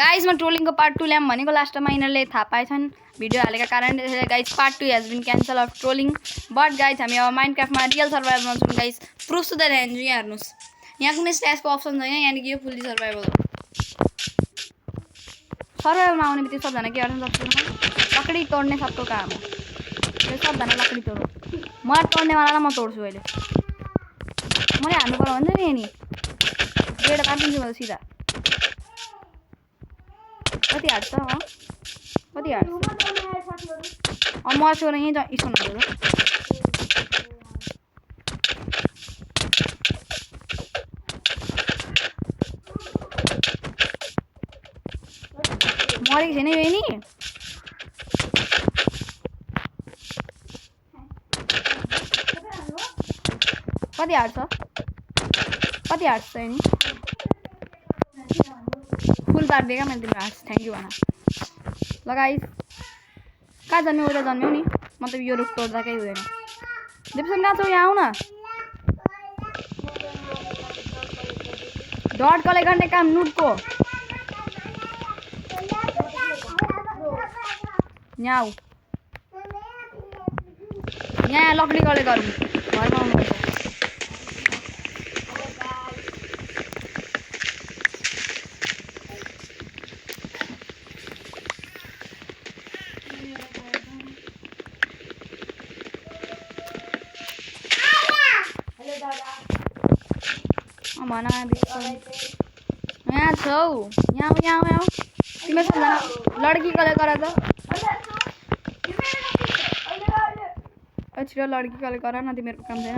guys म ट्रोलिङको part 2 ल्याम भनेको लास्ट टाइम यिनीहरूले थाहा पाएछन् भिडियो हालेका कारणले guys part 2 has been cancel of trolling but guys हामी अब माइनक्राफ्टमा रियल सर्भाइभलमा छौँ गाइज प्रुफ सुधा हेर्नु यहाँ हेर्नुहोस् यहाँ कुनै स्ट्यासको अप्सन छैन यानि कि यो फुल्ली सर्भाइभल हो सर्भाइभलमा आउने बित्तिकै सबजना के गर्छन् सबैजना लकडी तोड्ने सबको काम हो यो सबजना लकडी तोड्नु मलाई तोड्नेवालालाई म तोड्छु अहिले मैले हान्नु पर्यो भन्छ नि नि गेड काटिन्छु मैले सिधा कति हाट्छ कति हाट्छ म छोरा यहीँ स्टोन हाल्छु मरेको छैन यो नि कति हाट्छ नि फुल काटिदिएका मैले तिम्रो हाट्छ थ्याङ्क यू भन ल गाइस कहाँ जन्म्यौ उता जन्म्यौ नि मतलब यो रुख तोड्दा केही हुँदैन दिप्सन कहाँ छौ यहाँ आऊ न डट कलेक्ट गर्ने काम नुटको यहाँ आऊ यहाँ लकडी कलेक्ट गरौँ घरमा आउनुपर्छ भन यहाँ छौ यहाँ तिम्रो सबजना लड्की कलेक्ट गर त छिटो लड्की कलेक्ट गर न तिमीहरूको काम छैन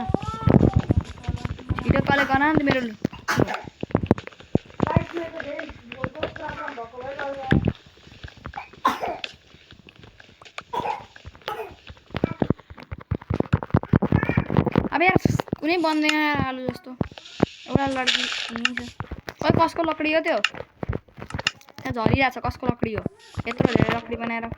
छिटो कलेक्ट गर न तिमीहरू अब यार कुनै बन्दैन आलु जस्तो एउटा लड्की खै कसको लकडी हो त्यो त्यहाँ झरिरहेछ कसको लकडी हो यत्रो धेरै लकडी बनाएर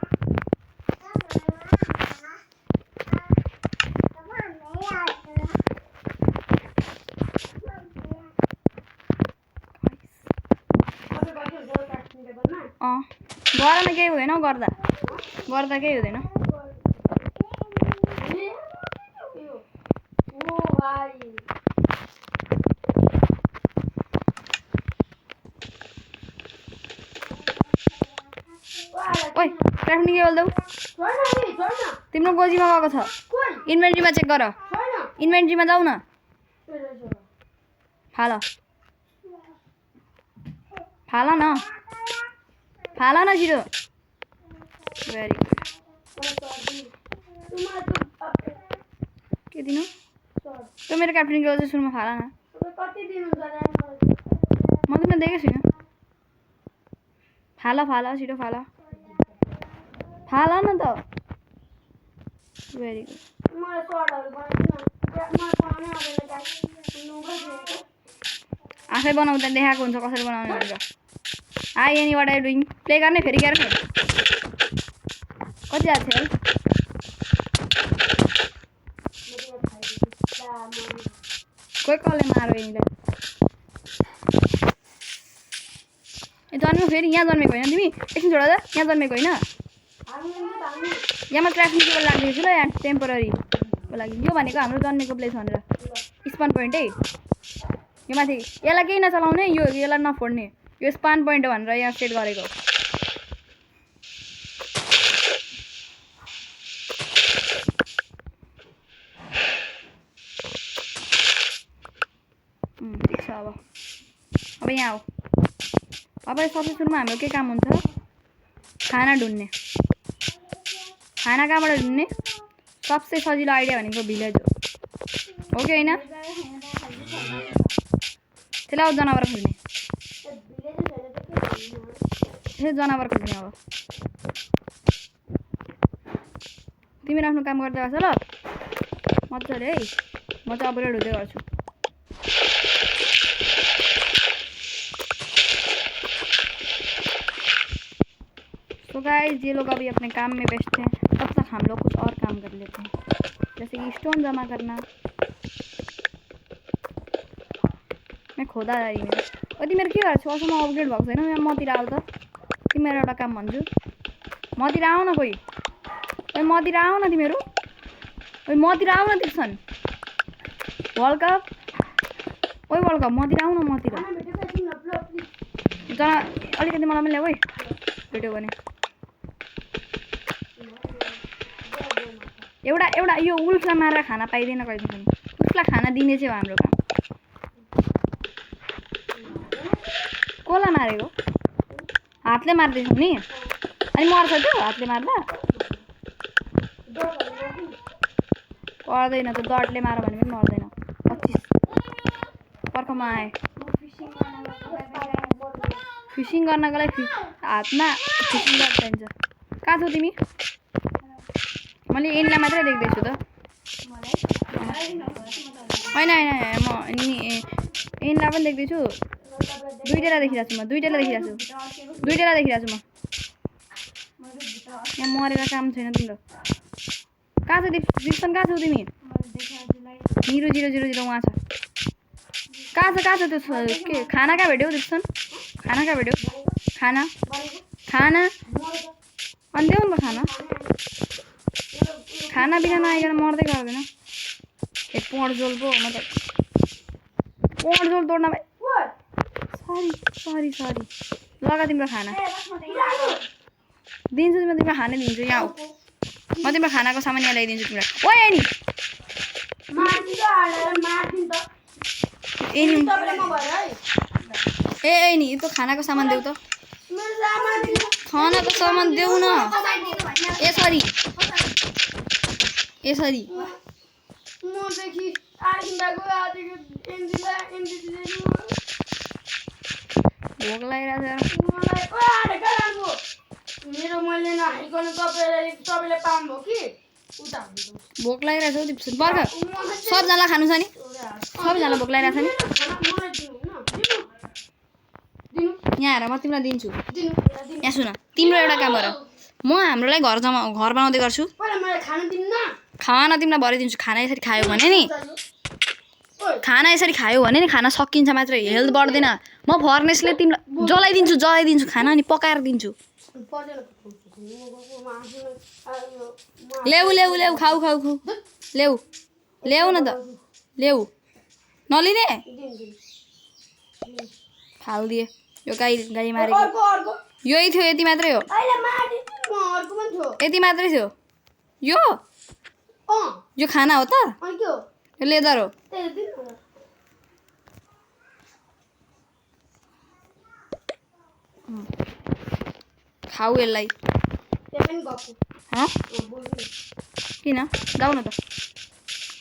गर न केही हुँदैन हौ गर्दा केही हुँदैन ओइ क्राफ्टिङ के बोल्दै तिम्रो गोजीमा गएको छ इन्भेन्ट्रीमा चेक गर इन्भेन्ट्रीमा जाऊ न फाल न छिटो भेरी गुड के दिनु त्यो मेरो क्याप्टेन के चाहिँ सुरुमा फाल न म तिमीलाई दिएकै छुइनँ फाल छिटो फाल न त भेरी गुड आफै बनाउँदा देखाएको हुन्छ कसरी बनाउने भनेर I any what I doing play गर्ने फेरि क्यार कति आएको थियो कोही कसले मारो यिनीलाई जन्म्यौ फेरि यहाँ जन्मेको होइन तिमी एकछिन छोड त यहाँ जन्मेको होइन यहाँमा क्राफ्टिङ टेबल राखिदिएको छु ल यहाँ टेम्पोररीको लागि यो भनेको हाम्रो जन्मेको प्लेस भनेर स्पान पोइन्ट है यो माथि यसलाई केही नचलाउने यसलाई नफोड्ने यो स्पान पोइन्ट हो भनेर यहाँ सेट गरेको ठिक छ अब यहाँ हो अब सबसे सुरुमा हाम्रो के काम हुन्छ खाना ढुन्ने खाना कहाँबाट ढुन्ने सबसे सजिलो आइडिया भनेको भिलेज हो कि होइन त्यसलाई अब जनावर खोज्ने त्यसै जनावर खोज्ने अब तिमीहरू आफ्नो काम गर्दै गर्छ ल मजाले है म चाहिँ अपग्रेड हुँदै गर्छु तो गाइस ये लोग अभी अपने काम में व्यस्त हैं तब तक हम लोग कुछ और काम कर लेते हैं जैसे कि स्टोन जमा करना मैं खोदा जा रही हूँ अति मेरो के गर्छु असम्म अपग्रेड भएको छैन यहाँ मतिर आउ त तिमीहरू एउटा काम भन्छु मतिर आऊ न कोही ओइ मतिर आऊ न तिमीहरू ओइ मतिर आऊ न दिक्सन वर्ल्ड कप ओइ वर्ल्ड कप मतिर आऊ न मतिर जना अलिकति मलाई पनि ल्याऊ है भेट्यो भने एउटा एउटा यो उल्फलाई मारेर खाना पाइँदैन कहिले पनि उसलाई खाना दिने चाहिँ हो हाम्रो काम कसलाई मारेको हातले मार्दैछौ नि अनि मर्छ त्यो हातले मार्दा पर्दैन त्यो डटले मार भने पनि मर्दैन 25 पर्खमा आए फिसिङ गर्नको लागि हातमा फिसिङ गर्न चाहिन्छ कहाँ छौ तिमी मैले एनलाई मात्रै देख्दैछु त होइन होइन म एनलाई पनि देख्दैछु दुईटैलाई देखिरहेको छु म दुईटैलाई देखिरहेको छु म यहाँ मरेर काम छैन तिम्रो कहाँ छ दिप्सन कहाँ छौ तिमी 0000 उहाँ छ कहाँ छ त्यो के खाना कहाँ भेट्यौ दिप्सन खाना कहाँ भेट्यौ खाना अनि देऊ न त खाना बिना नआइकन मर्दै गर्दैन ए पोड झोल पो म त पोड झोल तोड्न भाइ सरी लगा तिम्रो खाना दिन्छु म तिम्रो खाना दिन्छु यहाँ आऊ म तिम्रो खानाको सामान यहाँ ल्याइदिन्छु तिमीलाई ओए एनी त्यो खानाको सामान देऊ त खानाको सामान देऊ न यसरी भोक लागिरहेको मेरो मैले नखाइकन तपाईले पाउनुभयो कि भोक लागिरहेको छ दिप्सन पर्ख सबजनालाई खानु छ नि सबजना भोक लागिरहेको छ नि यहाँ आएर म तिमीलाई दिन्छु यहाँ सुन तिम्रो एउटा काम गर म हाम्रोलाई घर बनाउँदै गर्छु खाना तिमीलाई भरिदिन्छु खाना यसरी खायो भने नि खाना सकिन्छ मात्र हेल्थ बढ्दैन म फर्नेसले तिमीलाई जलाइदिन्छु खाना अनि पकाएर दिन्छु ल्याऊ खाऊ ल्याऊ न त ल्याऊ नलिने फालिदिए यो गाई मारेको यही थियो यति मात्रै हो यति मात्रै थियो यो खाना हो त यो लेदर हो खाऊ यसलाई किन जाऊ न त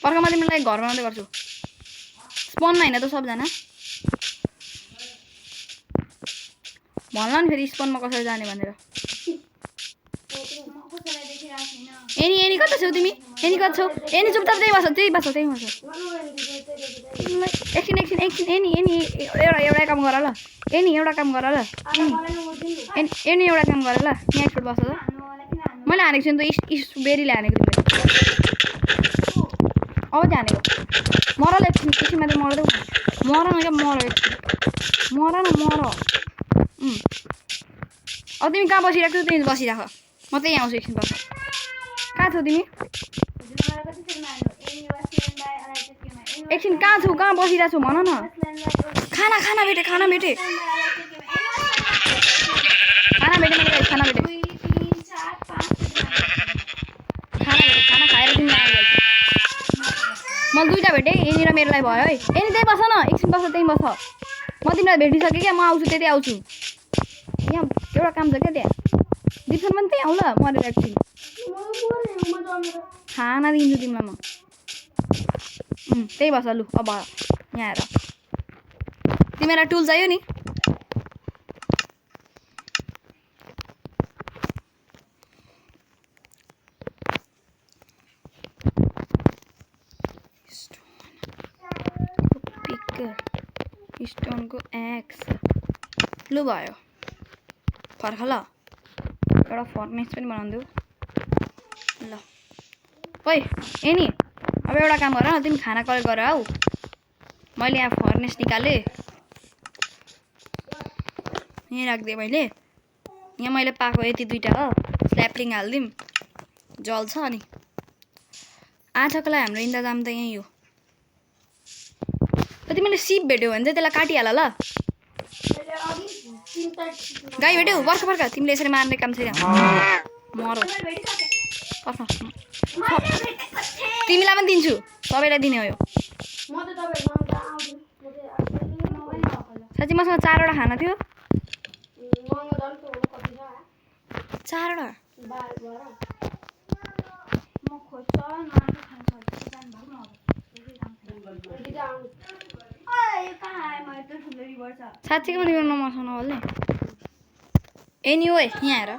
पर्खमा तिमीलाई घर बनाउँदै गर्छु स्पनमा होइन त सबजना भन्ला नि फेरि स्पनमा कसरी जाने भनेर एनी कता छौ तिमी एनी कता छौ एनी चुपचाप त्यही बस एकछिन एनी एउटा काम गर ल एनी एउटा काम गर ल एनी एउटा काम गर ल यहाँ एकचोटि बस त मैले हानेको छु नि त स्ट्रबेरीले हानेको तिमीले अब चाहिँ हानेको मर ल एकछिन मात्रै मर्दै मर न क्या मर अब तिमी कहाँ बसिरहेको छौ त्यहीँ बसिराख म त्यहीँ आउँछु एकछिन बस कहाँ छौ तिमी एकछिन कहाँ छौ कहाँ बसिरहेको छौ भन न खाना भेटे खाना भेटे खाना खाएर तिमी मलाई दुईवटा भेटेँ यहीँनिर मेरो लागि भयो है यहीँ त्यहीँ बस न एकछिन बस त्यहीँ बस म तिमीलाई भेटिसकेँ क्या म आउँछु त्यतै आउँछु यहाँ एउटा काम छ क्या त्यहाँ दिप्सन पनि त्यहीँ आउँ ल मरेर एकछिन खाना दिन्छु तिमीलाई म त्यही बस लु अब यहाँ आएर तिमीलाई टुल चाहियो नि स्टोनको एक्स लु भयो फर्ख ल एउटा फर्नेस पनि बनाउँदै ल ओइ एनी अब एउटा काम गर न तिमी खाना कलेक्ट गर आऊ मैले यहाँ फर्नेस निकालेँ यहीँ राखिदिएँ मैले यहाँ मैले पाएको यति दुईटा हो स्ल्याप्लिङ हालिदिउँ जल्छ अनि आजको लागि हाम्रो इन्तजाम त यही हो तिमीले सिप भेट्यौ भने चाहिँ त्यसलाई काटिहाल ल मैले अघि 3 गाई भेट्यौ वर्ख तिमीले यसरी मार्ने काम छैन मरौ पर्ख तिमीलाई पनि दिन्छु सबैलाई दिने हो यो म त तपाईहरुसँग आउँछु साँच्ची मसँग 4 वटा खाना थियो महँगो दाम त हो कति छ 4 वटा बार भर म खोज्छ नराम्रो खान्छ जान भाग न साँच्चीको पनि मेरो नमसँग नहोल्ने एनी ओए यहाँ हेर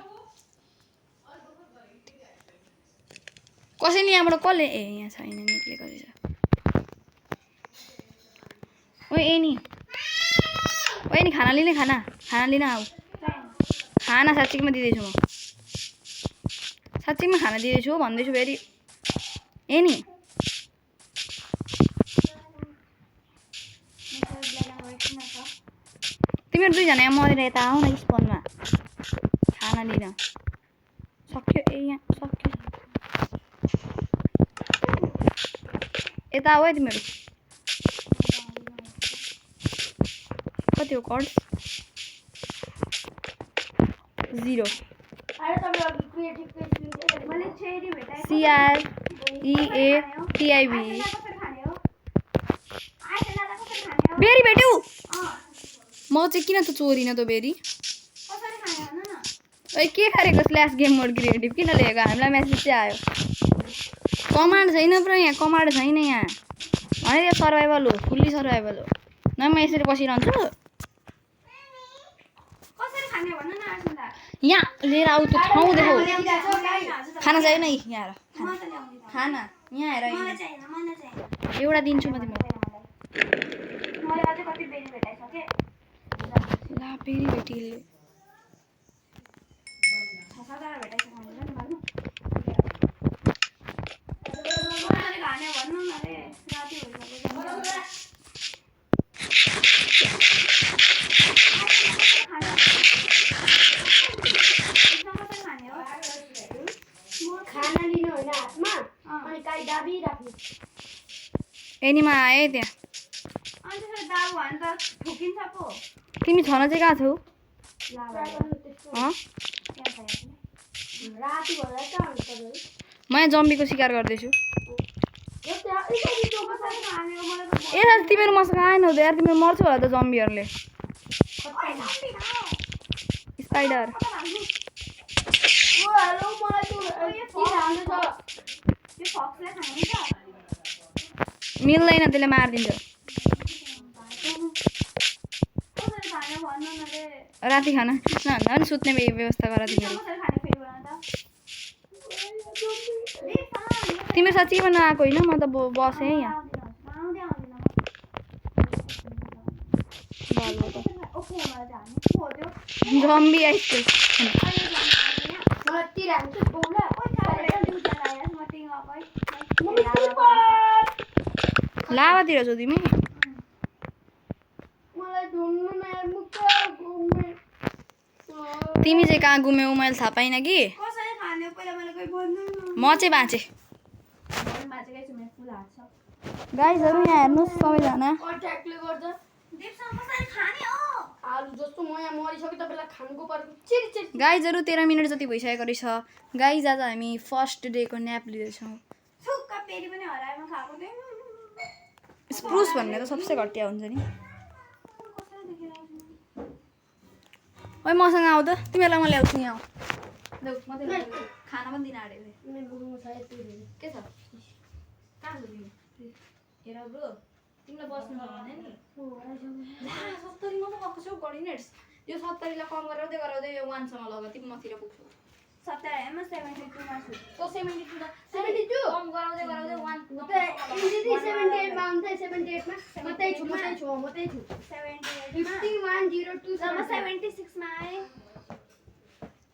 कसैले यहाँबाट कसले ए यहाँ छैन निक्लेको रहेछ ओए एनी खाना लिने खाना लिन आऊ खाना साँच्चीमा दिँदैछु म साँच्चीमा खाना दिँदैछु भन्दैछु फेरि एनी तिमीहरू दुईजना यहाँ मरेर यता आऊ न स्पोनमा खाना लिन सक्यो ए यहाँ सक्यो यता आऊ है तिमीहरू कति हो कर्ड्स 0 अरे तपाईहरु क्रिएटिभ पेज मैले चेरी भेटाए CREATIV बेरी भेट्यौ म चाहिँ किन त चोरिन त बेरी कसरी खाने भन न ओइ के गरेको स्ल्यास गेम मोड क्रिएटिभ किन लेखेको हामीलाई मेसेज चाहिँ आयो कमान्ड छैन ब्रो यहाँ कमान्ड छैन यहाँ भने यो सर्भाइभल हो फुल्ली सर्भाइभल हो न म यसरी बसिरहन्छु कसरी खाने भन न आर्सन्दा यहाँ लिएर आऊ त ठाउँ देखौ खाना चाहियो न यहाँ हेर म त ल्याउँदिन खाना यहाँ हेर मलाई चाहिएन एउटा दिन्छु म तिमीलाई मैले अझै कति बेरी भेटाइसके ला बेरी भेटिले 6-7 वटा भेटाइसक्यो भने नि भन्नु कसरी खाने भन्नु न रे राति भइसक्यो खाना लिनु होइन हातमा अनि काई दाबी राख्नु एनीमा आए त्यहाँ अनि त्यसरी दाउ भने त ठोकिन्छ पो तिमी छन चाहिँ कहाँ छौ राति भएर कहाँ हुन्छ तपाईहरु म यहाँ जम्बीको शिकार गर्दैछु कसरी खाने हो मलाई त ए दाजु तिमीहरू मसँग आएन हुँदै यार तिमीहरू मर्छौ होला त जम्बीहरूले स्पाइडर ओ हेलो मलाई त्यो के हाल्नु छ यो फक्सले खाने हुन्छ मिल्दैन त्यसले मारिदिन्छ कसरी खाने भन्नु न रे राति खाना नभन्दा पनि सुत्ने व्यवस्था गर तिमीहरू कसरी खाने फेरि भन त तिमीहरू साँच्चै पनि आएको होइन म त बसेँ यहाँ जम्बी आइसक्यो मलाई तिर हाल्नु छ बोला लाभातिर छौ तिमी मलाई ढुङ्नु नयाँ मुख घुमे तिमी चाहिँ कहाँ गुम्यौ मैले थाहा पाइनँ कि कसरी खाने पहिला मैले कोही बोल्नु म चाहिँ बाँचेँ बाजेकै छु मेरो फुल हात छ गाइजहरू यहाँ हेर्नुहोस् सबैजना अट्याकले गर्दा दिपसँग कसरी खाने हो आलु जस्तो म यहाँ मरिसक्यो तपाईँलाई खानुको परेको चिरी चिरी गाइजहरू 13 मिनट जति भइसकेको रहेछ गाइज आज हामी फर्स्ट डेको न्याप लिँदैछौँ छुक्क पेरी पनि हराएमा खाएको थिएँ स्प्रुस भन्ने त सबसे घटिया हुन्छ नि ओइ मसँग आऊ त तिमीहरूलाई म ल्याउँछु यहाँ देऊ म खाना पनि दिन आँटेको थिएँ मेरो छ यति के छ कहाँ छ तिमी हेर ब्रो तिमीलाई बस्नु छ भने नि 70 मा त गएको छौ कोअर्डिनेट्स यो 70 लाई कम गराउँदै यो 1 सँग लग तिमी मतिर पुग्छौ 70 हैन 72 मा छु तो 72 दा 72 कम गराउँदै 1 इन्डिटी 78 मा हुन्छ 78 मा म त्यही छु 78 मा 5102 म 76 मा आए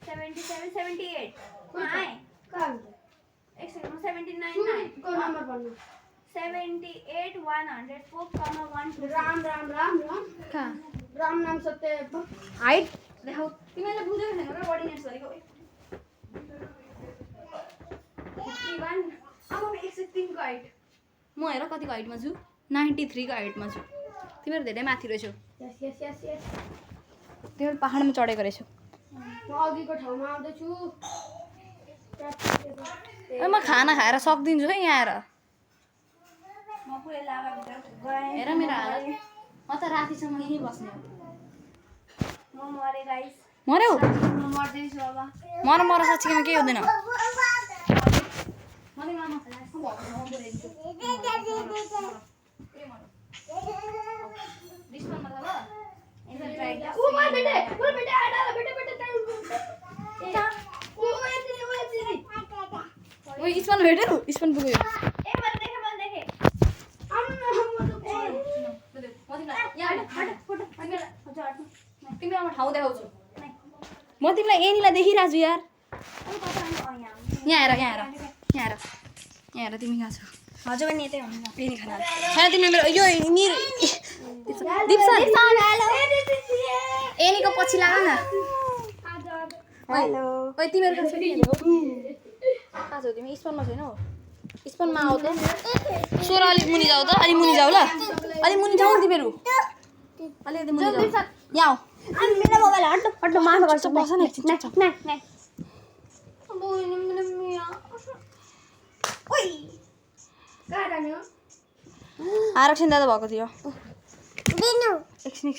77 78 मा आए कहाँ हुन्छ एक सेकेन्ड म 79 मा आए को नम्बर भन्नु 78 104 1 राम राम राम राम कहाँ राम नाम सत्य हाइट देखाउ तिमीले बुझेको छैन र कोअर्डिनेट्स गरेको अब 103 को हाइट म हेर कतिको हाइटमा छु 93 को हाइटमा छु तिमीहरू धेरै माथि रहेछौ यस यस यस यस तिमीहरू पहाडमा चढेको रहेछौ म अघिको ठाउँमा आउँदै छु म खाना खाएर सक्दिन्छु है यहाँ आएर म पुरै लाभा भित्र गएँ हेर मेरो हालत म त रातिसम्म यहीँ बस्ने हो म मरे गाइस मर्यौ म मर्दैछु अब मर साँच्चीमा केही हुँदैन मलाई मामा ओ माय बेटे आडा बेटे ओ यति स्पन भेट्यौ स्पन पुग्यो ए मैले देखे तिमीलाई म ठाउँ देखाउँछु म तिमीलाई एनीलाई देखिरहेको छु यार यहाँ हेर तिमी कहाँ छौ हजुर पनि यतै हुनुहुन्छ एनी खाना छैन तिमीले मेरो यो दिप्सन एनीको पछि लाग न हेलो ओइ तिमीहरू कहाँ छौ तिमी स्पनमा छैनौ स्पनमा आऊ त सोह्र अलिक मुनि जाऊ त अलि मुनि जाऊ ल अलि मुनि जाऊ तिमीहरू अलिकति मुनि जाऊ यहाँ आऊ मेरो मोबाइल हट्नु माफ गर्छु बस न एकछिन आरक्षण दादा भएको थियो एकछिन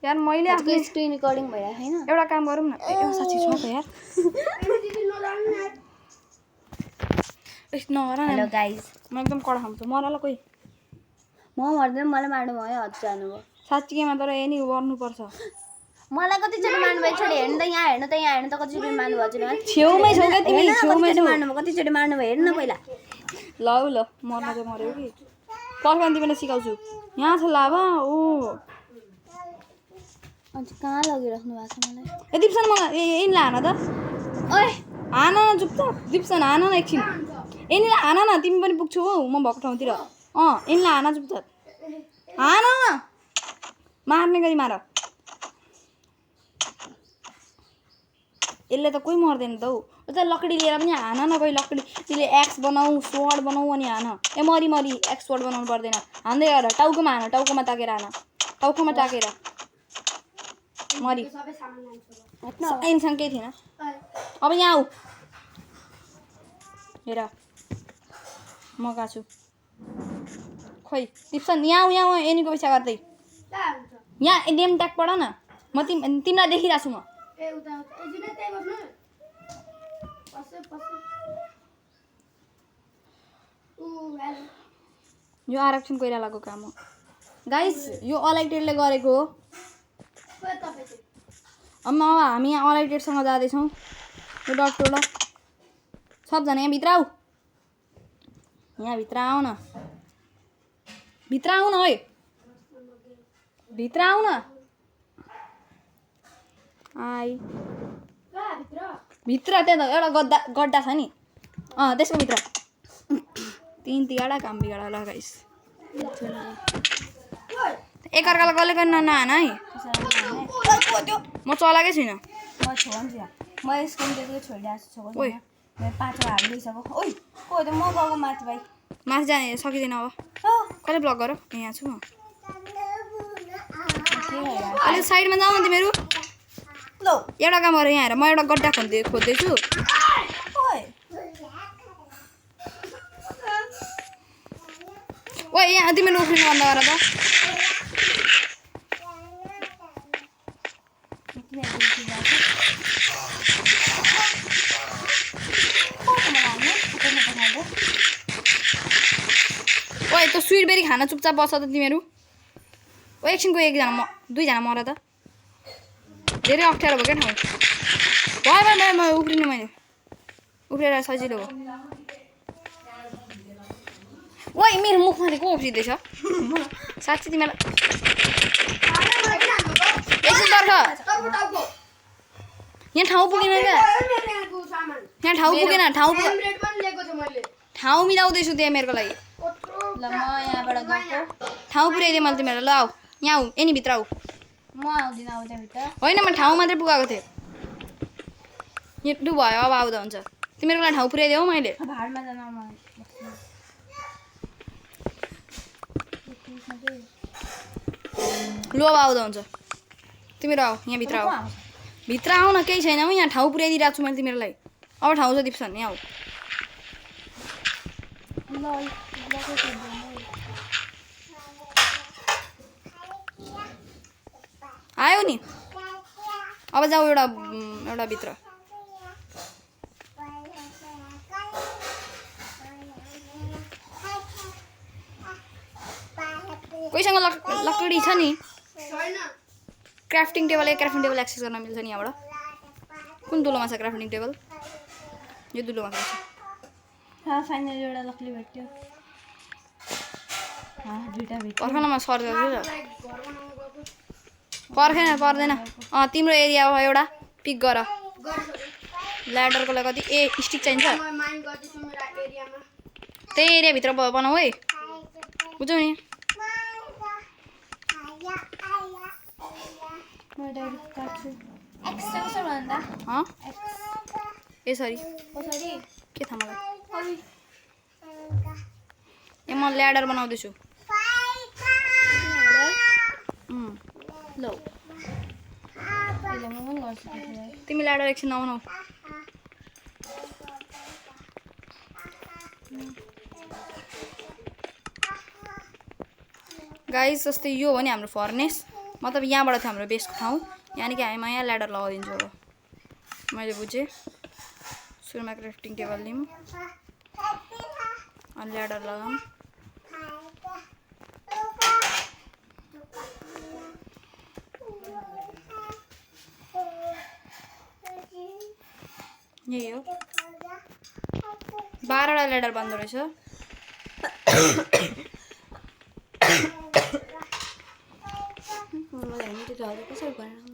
यार मैले आफ्नो स्क्रिन रेकर्डिङ भइरहेको छैन एउटा काम गरौँ न साँच्ची छ त यार नगर हेलो न गाइस म एकदम कडा खान्छु मरला कोही म मर्दैन मलाई मार्नु भयो हजुर जानुभयो साँच्चीमा तर यही नि गर्नुपर्छ मलाई कतिचोटि मार्नु भएको छ हेर्नु त यहाँ हेर्नु त कतिचोटि मार्नु भएको छ छेउमै छौ क्या तिमी छेउमै छौ मार्नु भयो कतिचोटि मार्नु भयो हेर्नु न पहिला ल मर्न चाहिँ मऱ्यो कि पर्खान तिमीलाई सिकाउँछु यहाँ छ लाभा ओ अन्त कहाँ लगिराख्नु भएको छ मलाई ए दिप्सन मलाई यिनलाई हान त ओए हान न चुप्प दिप्सन हान न एकछिन यिनीलाई हान न तिमी पनि पुग्छौ हौ म भएको ठाउँतिर यिनलाई हान चुप्प हान मार्ने गरी मार यसले त कोही मर्दैन त हौ उता लकडी लिएर पनि हान न कोही लकडी त्यसले एक्स बनाऊ स्वर्ण बनाऊ अनि हान ए मरी एक्स स्वर्ण बनाउनु पर्दैन हान्दै गर टाउकोमा हान टाउकोमा ताकेर हान टाउकोमा ताकेर मरी साइनसँग केही थिएन अब यहाँ आऊ हेर म गएको छु खोइ टिप्सन यहाँ आऊ एनीको पैसा गर्दै यहाँ नेम ट्याग पढ न म तिमीलाई देखिरहेको छु म यो आरक्षण कोइरालाको काम हो गाइस यो अलाइटेडले गरेको हो अब हामी यहाँ अलाइटेडसँग जाँदैछौँ यो डक्टर ल सबजना यहाँ भित्र आऊ भित्र आऊ न भित्र आऊ न है भित्र आऊ न आई भित्र त्यहाँ त एउटा गड्डा छ नि त्यसको भित्र 3 तिगाडा काम बिगाडा ल गाइस एकअर्कालाई कसले गर्न नहान है म चलाएकै छुइनँ म छोड्छु म स्क्रिन रेकर्डिङ छोडिरहेको छु ओइ मेरो 5 वा हालिसक्यो ओइ को त म गएको माथि भाइ माथि जाने सकिँदैन अब कहिले ब्लक गर यहाँ छु म अलिक साइडमा जाऊ न तिमीहरू लो एउटा काम गरेर यहाँ हेर म एउटा गड्डा खोज्दैछु ओइ यहाँ तिमीले उफ्रिनु बन्द गर त ओइ त स्विटबेरी खान चुपचाप बस त तिमीहरू ओ एकछिनको एकजना दुईजना मर त धेरै अप्ठ्यारो भयो क्या ठाउँ भयो म उफ्रिनु मैले उफ्रेर सजिलो हो ओइ मेरो मुखमाथि को उफ्रिँदैछ साँच्ची तिमीलाई एकछिन तर्ख यहाँ ठाउँ पुगेन क्या यहाँ ठाउँ मिलाउँदैछु त्यहाँ मेरो लागि ल म यहाँबाट गएको ठाउँ पुर्याइदिएँ मैले तिमीहरूलाई ल आऊ यहाँ आऊ यहीँ भित्र आऊ म आउँदिनँ अब त्यहाँभित्र होइन म ठाउँ मात्रै पुगाएको थिएँ हिँड्नु भयो अब आउँदा हुन्छ तिमीहरूको लागि ठाउँ पुऱ्याइदियो मैले भाडमा जान म लु अब आउँदा हुन्छ तिमीहरू आऊ यहाँभित्र आऊ भित्र आऊ न केही छैन म यहाँ ठाउँ पुऱ्याइदिइरहेको छु मैले तिमीहरूलाई अब ठाउँ छ दिप्सन यहाँ आऊ आयो नि अब जाऊ एउटा भित्र कोहीसँग लकडी छ नि क्राफ्टिङ टेबल एक्सेस गर्न मिल्छ नि यहाँबाट कुन दुलोमा छ क्राफ्टिङ टेबल यो दुलोमा छ फाइनली एउटा लकडी भेट्यो दुईटा भेट्यो पर्खनमा सर्च गर्छु पर्खेन पर्दैन तिम्रो एरिया हो एउटा पिक गर ल्याडरको लागि कति स्टिक चाहिन्छ त्यही एरियाभित्र बनाऊ है बुझ्यौ नि यसरी के थाहा मलाई ए म ल्याडर बनाउँदैछु लौ तिमी ल्याडर एकछिन नबनाऊ गाइस जस्तै यो हो नि हाम्रो फर्नेस मतलब यहाँबाट थियो हाम्रो बेसको ठाउँ यानि कि हामी यहाँ ल्याडर लगाइदिन्छु अब मैले बुझेँ सुरुमा क्राफ्टिङ टेबल लिउँ अनि ल्याडर लगाऊँ यही हो 12वटा ल्याडर बन्दो रहेछ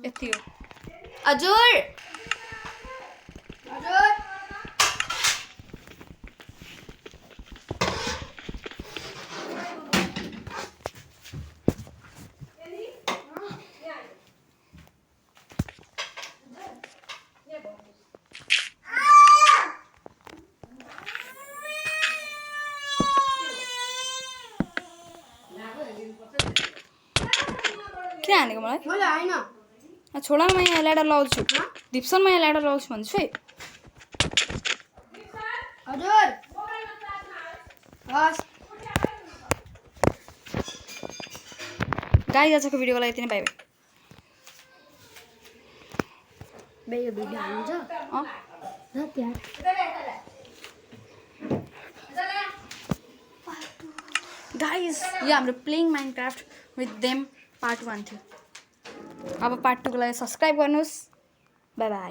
यति हो हजुर किन हानेको मलाई छोडा म यहाँ ल्याडर लगाउँछु दिप्सनमा यहाँ ल्याडर लगाउँछु भन्छु है गाइस आजको भिडियोको लागि यति नै बाइ बाइ यो भिडियो हाल्नुहुन्छ गाइस यो हाम्रो playing Minecraft with them part 1 थियो अब पार्ट 2 को लागि सब्सक्राइब गर्नुहोस् बाइ बाइ